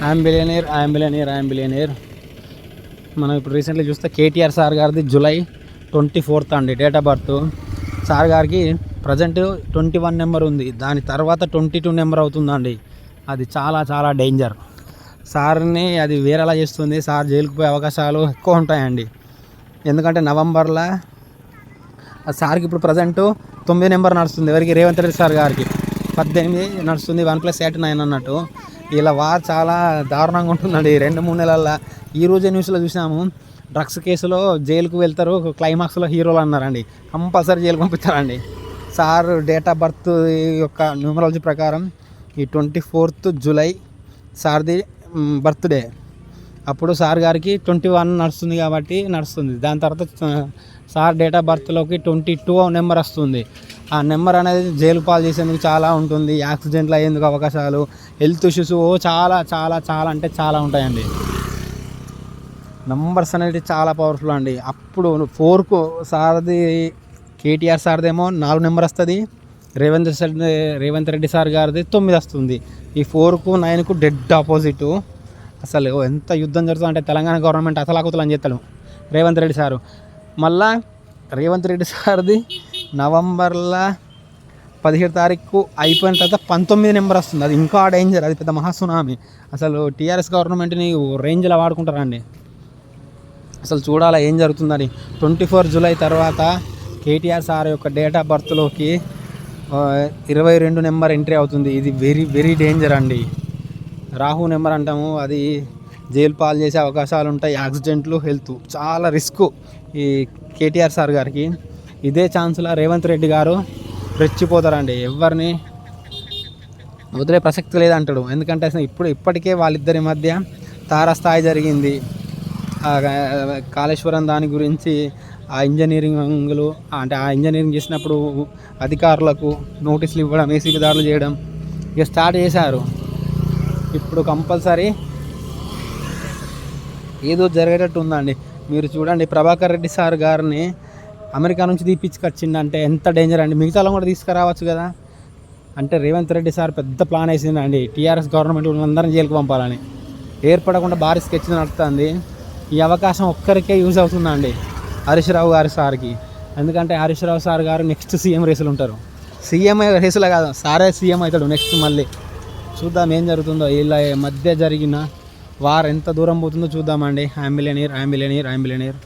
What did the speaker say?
I'm billionaire. మనం ఇప్పుడు recently చూస్తే కేటీఆర్ సార్ గారిది జూలై 24 అండి డేట్ ఆఫ్ బర్త్. సార్ గారికి ప్రజెంట్ 21 నెంబర్ ఉంది, దాని తర్వాత 22 నెంబర్ అవుతుందండి. అది చాలా చాలా డేంజర్. సార్ని అది వేరేలా చేస్తుంది. సార్ జైలుకు పోయే అవకాశాలు ఎక్కువ ఉంటాయండి. ఎందుకంటే నవంబర్లో సార్కి ఇప్పుడు ప్రజెంట్ 9 నెంబర్ నడుస్తుంది. ఎవరికి? రేవంత్ రెడ్డి సార్ గారికి 18 నడుస్తుంది. 1+8=9 అన్నట్టు. ఇలా వార్ చాలా దారుణంగా ఉంటుందండి 2-3 నెలల్లో. ఈరోజే న్యూస్లో చూసాము, డ్రగ్స్ కేసులో జైలుకు వెళ్తారు, క్లైమాక్స్లో హీరోలు అన్నారండి. కంపల్సరీ జైలు పంపిస్తారండి. సార్ డేట్ ఆఫ్ బర్త్ యొక్క న్యూమరాలజీ ప్రకారం ఈ 24 జూలై సార్ది బర్త్డే. అప్పుడు సార్ గారికి 21 నడుస్తుంది కాబట్టి నడుస్తుంది. దాని తర్వాత సార్ డేట్ ఆఫ్ బర్త్లోకి 22 నెంబర్ వస్తుంది. ఆ నెంబర్ అనేది జైలు పాలు చేసేందుకు చాలా ఉంటుంది. యాక్సిడెంట్లు అయ్యేందుకు అవకాశాలు, హెల్త్ ఇష్యూస్ చాలా చాలా చాలా అంటే చాలా ఉంటాయండి. నంబర్స్ అనేది చాలా పవర్ఫుల్ అండి. అప్పుడు 4కు సార్ది, కేటీఆర్ సార్దేమో 4 నెంబర్ వస్తుంది, రేవంత్ రెడ్డి సార్ గారిది 9 వస్తుంది. ఈ 4కు 9కు డెడ్ ఆపోజిట్. అసలు ఎంత యుద్ధం జరుగుతుంది అంటే తెలంగాణ గవర్నమెంట్ అతలాకుతలు అని చెప్తాడు రేవంత్ రెడ్డి సారు. మళ్ళా రేవంత్ రెడ్డి సార్ది నవంబర్లో 17 తారీఖు అయిపోయిన తర్వాత 19 నెంబర్ వస్తుంది. అది ఇంకా డేంజర్, అది పెద్ద మహాసునామీ. అసలు టీఆర్ఎస్ గవర్నమెంట్ని రేంజ్లో వాడుకుంటారండి. అసలు చూడాలా ఏం జరుగుతుందని. 24 జూలై తర్వాత కేటీఆర్ సార్ యొక్క డేట్ ఆఫ్ బర్త్లోకి 22 నెంబర్ ఎంట్రీ అవుతుంది. ఇది వెరీ వెరీ డేంజర్ అండి. రాహు నెంబర్ అంటాము, అది జైలు పాలు చేసే అవకాశాలు ఉంటాయి. యాక్సిడెంట్లు, హెల్త్ చాలా రిస్క్ ఈ కేటీఆర్ సార్ గారికి. ఇదే ఛాన్స్లో రేవంత్ రెడ్డి గారు రెచ్చిపోతారండి. ఎవరిని వదిలే ప్రసక్తి లేదంటాడు. ఎందుకంటే అసలు ఇప్పటికే వాళ్ళిద్దరి మధ్య తారస్థాయి జరిగింది. కాళేశ్వరం దాని గురించి ఆ ఇంజనీరింగ్లు అంటే ఆ ఇంజనీరింగ్ చేసినప్పుడు అధికారులకు నోటీసులు ఇవ్వడం, ఏసీబీ దాడులు చేయడం ఇక స్టార్ట్ చేశారు. ఇప్పుడు కంపల్సరీ ఏదో జరిగేటట్టు ఉందండి. మీరు చూడండి, ప్రభాకర్ రెడ్డి సార్ గారిని అమెరికా నుంచి తీపిచ్చుకొచ్చిందంటే ఎంత డేంజర్ అండి. మిగతాలో కూడా తీసుకురావచ్చు కదా. అంటే రేవంత్ రెడ్డి సార్ పెద్ద ప్లాన్ వేసిందండి, టీఆర్ఎస్ గవర్నమెంట్ వాళ్ళందరినీ జైలుకు పంపాలని. ఏర్పడకుండా భారీ స్కెచ్ నడుస్తుంది. ఈ అవకాశం ఒక్కరికే యూజ్ అవుతుందండి, హరీష్ రావు గారి సార్కి. ఎందుకంటే హరీష్ రావు సార్ గారు నెక్స్ట్ సీఎం రేసులు ఉంటారు. సీఎం రేసులో కాదు, సారే సీఎం అవుతాడు నెక్స్ట్. మళ్ళీ చూద్దాం ఏం జరుగుతుందో. వీళ్ళ మధ్య జరిగిన వార్ ఎంత దూరం పోతుందో చూద్దామండి. I'm billionaire.